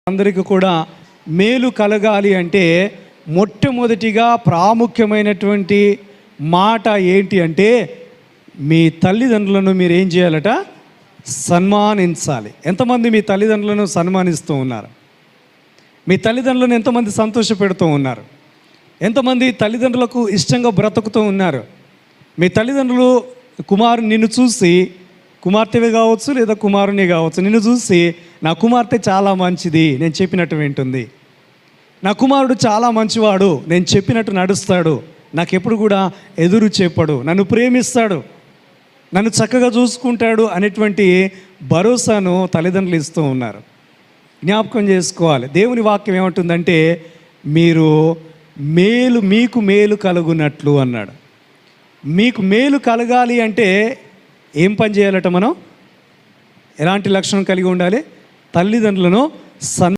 అందరికీ కూడా మేలు కలగాలి అంటే మొట్టమొదటిగా ప్రాముఖ్యమైనటువంటి మాట ఏంటి అంటే మీ తల్లిదండ్రులను మీరు ఏం చేయాలట? సన్మానించాలి. ఎంతమంది మీ తల్లిదండ్రులను సన్మానిస్తూ ఉన్నారు? మీ తల్లిదండ్రులను ఎంతమంది సంతోషపెడుతూ ఉన్నారు? ఎంతమంది తల్లిదండ్రులకు ఇష్టంగా బ్రతుకుతూ ఉన్నారు? మీ తల్లిదండ్రులు నిన్ను చూసి, కుమార్తెవి కావచ్చు లేదా కుమారుని కావచ్చు, నిన్ను చూసి నా కుమార్తె చాలా మంచిది, నేను చెప్పినట్టు వింటుంది, నా కుమారుడు చాలా మంచివాడు, నేను చెప్పినట్టు నడుస్తాడు, నాకెప్పుడు కూడా ఎదురు చెప్పడు, నన్ను ప్రేమిస్తాడు, నన్ను చక్కగా చూసుకుంటాడు అనేటువంటి భరోసాను తల్లిదండ్రులు ఇస్తూ ఉన్నారు. జ్ఞాపకం చేసుకోవాలి. దేవుని వాక్యం ఏమంటుందంటే మీరు మీకు మేలు కలుగునట్లు అన్నాడు. మీకు మేలు కలగాలి అంటే ఏం పని చేయాలట? మనం ఎలాంటి లక్షణం కలిగి ఉండాలి? తల్లిదండ్రులను